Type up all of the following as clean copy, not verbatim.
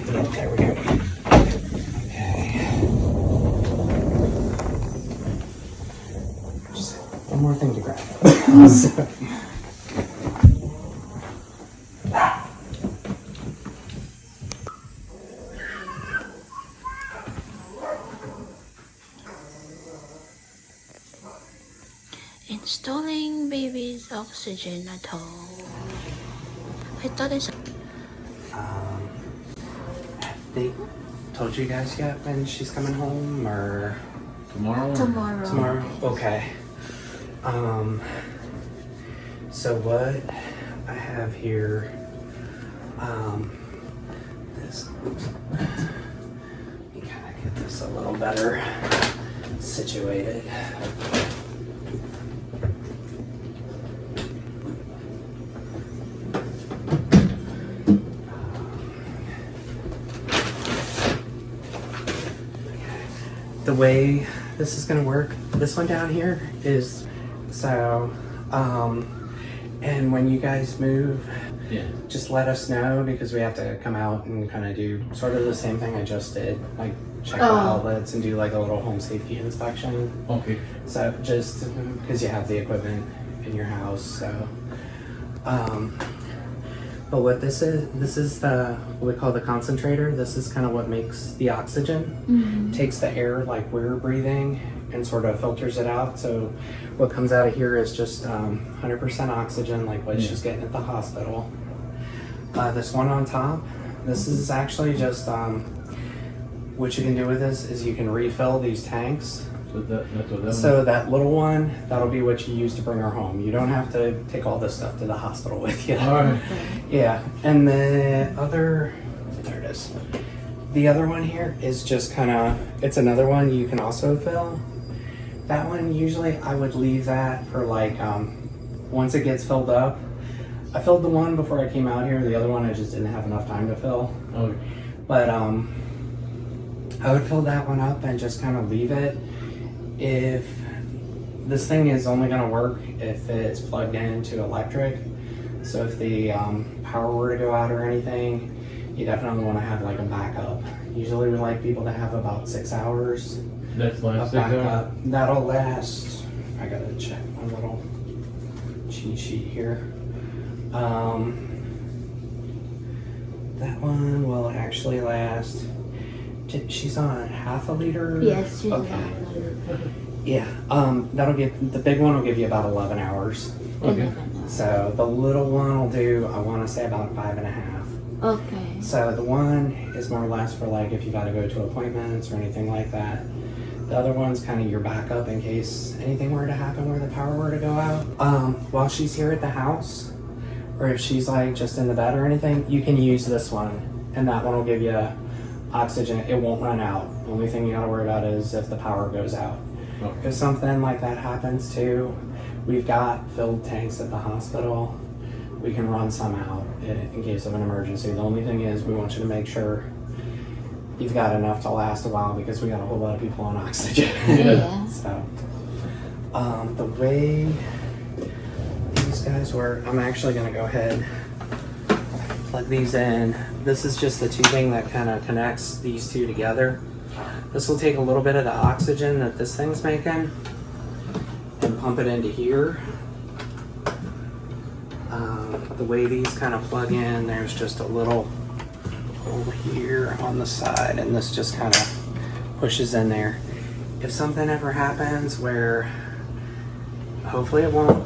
Yeah, there we go. Okay. Just one more thing to grab. So, Installing baby's oxygen at home. I thought it's have they told you guys yet when she's coming home or Tomorrow? tomorrow? Okay. So what I have here, this, oops. Let me kind of get this a little better situated. The way this is gonna work, this one down here is so, and when you guys move, Yeah. just let us know because we have to come out and kind of do sort of the same thing I just did, like check the outlets and do like a little home safety inspection. Okay. So just because you have the equipment in your house, so. But what this is the, what we call the concentrator. This is kind of what makes the oxygen. Takes the air like we're breathing and sort of filters it out. So what comes out of here is just 100% oxygen, like what she's getting at the hospital. This one on top, this is actually just, what you can do with this is you can refill these tanks. So that's what that So that little one, that'll be what you use to bring her home. You don't have to take all this stuff to the hospital with you. Alright. Yeah, and the other, there it is. The other one here is just kind of, it's another one you can also fill. That one, usually I would leave that for like, once it gets filled up. I filled the one before I came out here. The other one I just didn't have enough time to fill. Okay. But I would fill that one up and just kind of leave it. If this thing is only going to work if it's plugged into electric, so if the power were to go out or anything, you definitely want to have like a backup. Usually we like people to have about 6 hours That's last of 6 hours? backup. That'll last, I gotta check my little cheat sheet here. That one will actually last, she's on half a liter? yes. She's Okay. Yeah, that'll give, the big one will give you about 11 hours. Okay. So the little one will do, I want to say about 5.5. Okay. So the one is more or less for like if you got to go to appointments or anything like that. The other one's kind of your backup in case anything were to happen where the power were to go out. While she's here at the house, or if she's like just in the bed or anything, you can use this one, and that one will give you oxygen. It won't run out. The only thing you got to worry about is if the power goes out. Okay. If something like that happens too, we've got filled tanks at the hospital. We can run some out in case of an emergency. The only thing is we want you to make sure you've got enough to last a while because we got a whole lot of people on oxygen. Yeah. So, the way these guys work, I'm actually gonna go ahead, plug these in. This is just the tubing that kind of connects these two together. This will take a little bit of the oxygen that this thing's making and pump it into here. The way these kind of plug in, there's just a little hole here on the side, and this just kind of pushes in there. If something ever happens where, hopefully it won't,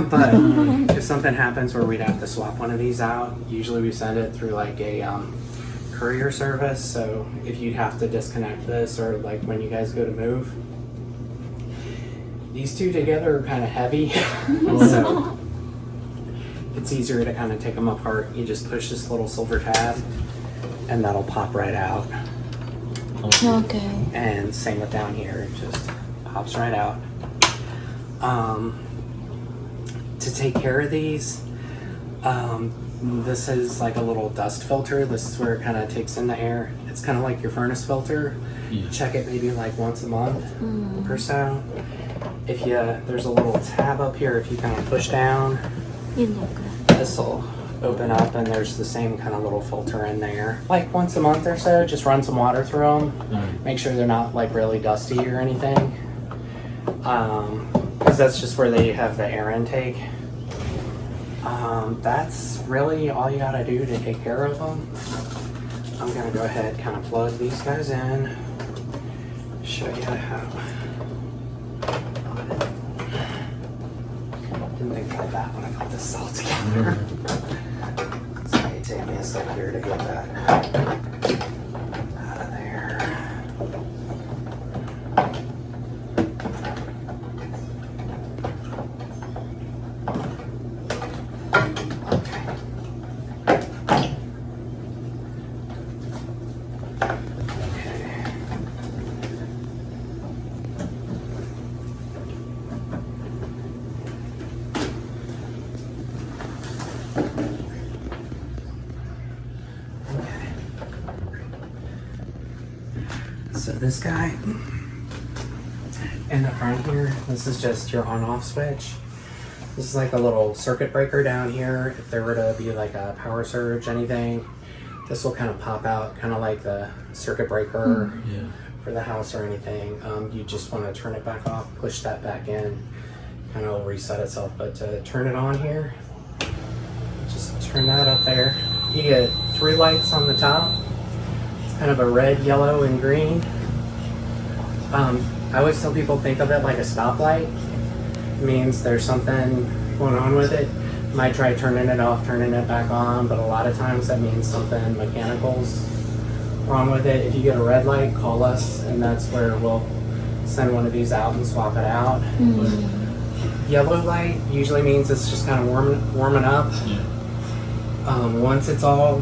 but if something happens where we'd have to swap one of these out, usually we send it through like a courier service. So if you'd have to disconnect this, or like when you guys go to move, these two together are kind of heavy. So it's easier to kind of take them apart. You just push this little silver tab and that'll pop right out. Okay. And same with down here, it just pops right out. To take care of these, this is like a little dust filter. This is where it kind of takes in the air. It's kind of like your furnace filter. Yeah. Check it maybe like once a month or so. If you, there's a little tab up here, if you kind of push down, this'll open up, and there's the same kind of little filter in there. Like once a month or so, just run some water through them. Make sure they're not like really dusty or anything. Because that's just where they have the air intake. That's really all you gotta do to take care of them. I'm gonna go ahead and kind of plug these guys in. Show you how. Didn't think about that when I put this all together. It's gonna take me a second here to get that out of there. So this guy in the front here, this is just your on-off switch. This is like a little circuit breaker down here. If there were to be like a power surge, anything, this will kind of pop out, kind of like the circuit breaker for the house or anything. You just want to turn it back off, push that back in, kind of reset itself. But to turn it on here, just turn that up there. You get 3 lights on the top. It's kind of a red, yellow, and green. I always tell people think of it like a stoplight. It means there's something going on with it. You might try turning it off, turning it back on, but a lot of times that means something mechanical's wrong with it. If you get a red light, call us, and that's where we'll send one of these out and swap it out. Yellow light usually means it's just kind of warming up. Once it's all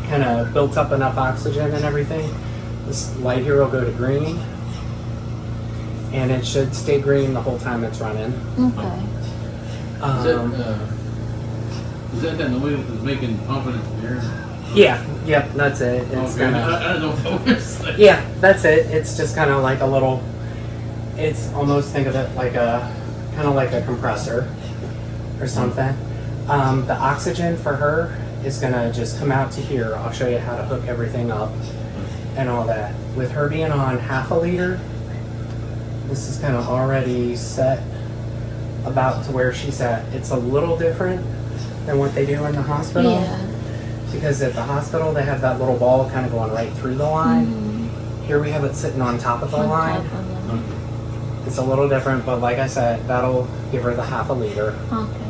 kind of built up enough oxygen and everything, this light here will go to green, and it should stay green the whole time it's running. Okay. Is that noise that's making pumping air? Yeah, that's it. It's Okay. kind I don't know what that was. yeah, that's it. It's just kind of like a little. It's almost, think of it like a kind of like a compressor or something. The oxygen for her is gonna just come out to here. I'll show you how to hook everything up and all that. With her being on half a liter, this is kind of already set about to where she's at. It's a little different than what they do in the hospital. Yeah. Because at the hospital they have that little ball kind of going right through the line. Here we have it sitting on top of the On line. top of them. It's a little different, but like I said, that'll give her the half a liter. Okay.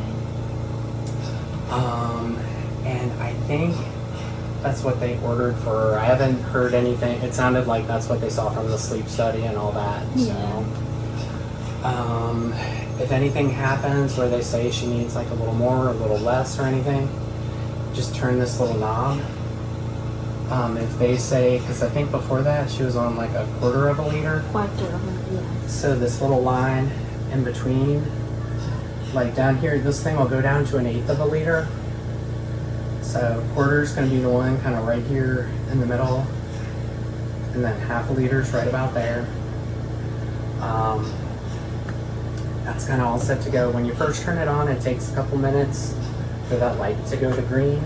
And I think that's what they ordered for her. I haven't heard anything. It sounded like that's what they saw from the sleep study and all that. Yeah. So, if anything happens where they say she needs like a little more or a little less or anything, just turn this little knob. If they say, because I think before that she was on like a quarter of a liter. Quarter of it, yeah. So this little line in between, like down here, this thing will go down to 1/8 of a liter. So quarter is going to be the one kind of right here in the middle, and then half a liter is right about there. That's kind of all set to go. When you first turn it on, it takes a couple minutes for that light to go to green.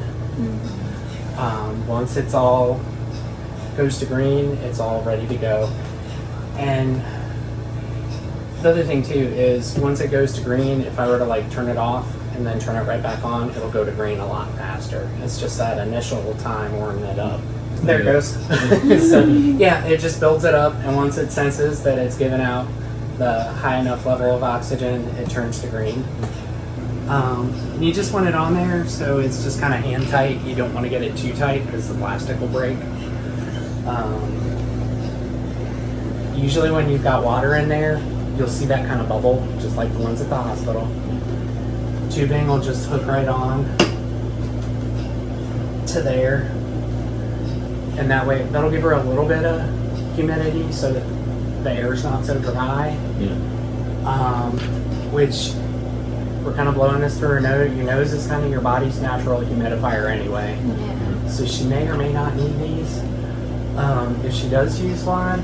Once it's all goes to green, it's all ready to go. And the other thing too is once it goes to green, if I were to like turn it off and then turn it right back on, it'll go to green a lot faster. It's just that initial time warming it up. There it goes. So yeah, it just builds it up, and once it senses that it's given out the high enough level of oxygen, it turns to green. You just want it on there so it's just kind of hand tight. You don't want to get it too tight because the plastic will break. Usually when you've got water in there, you'll see that kind of bubble, just like the ones at the hospital. Tubing will just hook right on to there, and that way that'll give her a little bit of humidity so that the air's not so dry. Which we're kind of blowing this through her nose. Your nose is kind of your body's natural humidifier anyway. Yeah. So she may or may not need these. If she does use one,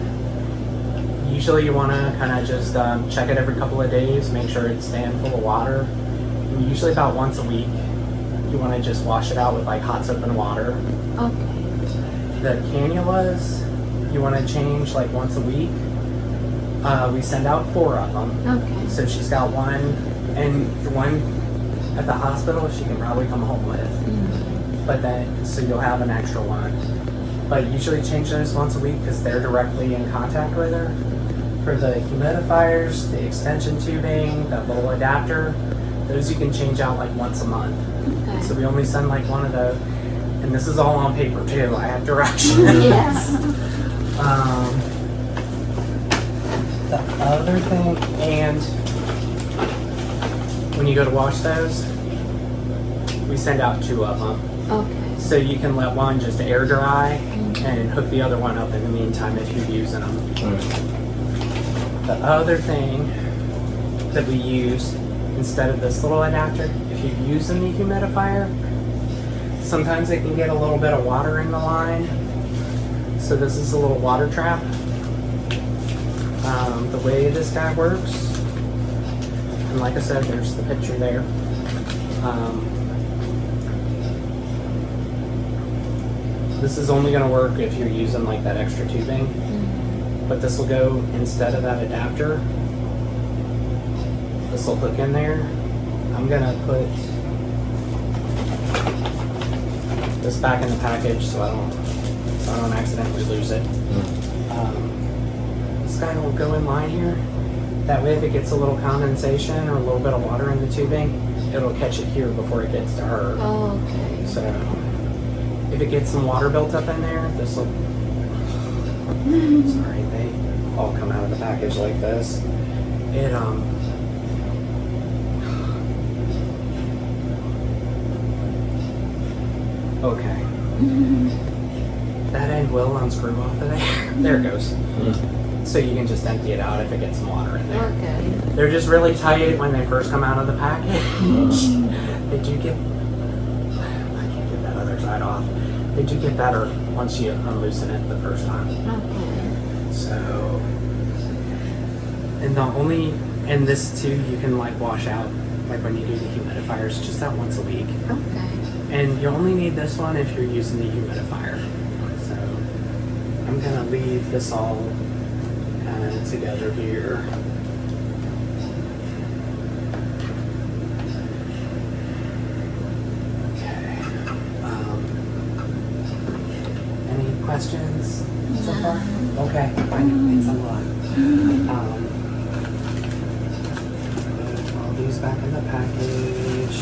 usually you want to kind of just check it every couple of days, make sure it's staying full of water. And usually about once a week, you want to just wash it out with like hot soap and water. Okay. The cannulas, you want to change like once a week. We send out 4 of them. Okay. So she's got one, and the one at the hospital she can probably come home with. But then, so you'll have an extra one. But usually change those once a week because they're directly in contact with her. For the humidifiers, the extension tubing, that little adapter, those you can change out like once a month. Okay. So we only send like one of those. And this is all on paper too. I have directions. Yes. The other thing, and when you go to wash those, we send out 2 of them. Okay. So you can let one just air dry and hook the other one up in the meantime if you're using them. The other thing that we use instead of this little adapter, if you're using the humidifier, sometimes it can get a little bit of water in the line. So this is a little water trap. The way this guy works, and like I said, there's the picture there. This is only going to work if you're using like that extra tubing, but this will go instead of that adapter. This will hook in there. I'm going to put this back in the package so I don't accidentally lose it. This guy will go in line here. That way if it gets a little condensation or a little bit of water in the tubing, it'll catch it here before it gets to her. Oh, okay. So if it gets some water built up in there, this will, sorry, they all come out of the package like this. It, okay. That end will unscrew off of there. There it goes. So you can just empty it out if it gets some water in there. Okay. They're just really tight when they first come out of the package. They do get, I can't get that other side off. They do get better once you unloosen it the first time. Okay. So, and this too, you can like wash out, like when you do the humidifiers, just that once a week. Okay. And you only need this one if you're using the humidifier. So, I'm gonna leave this all together here. Okay. Any questions so far? Okay, fine. Thanks a lot. Put all these back in the package.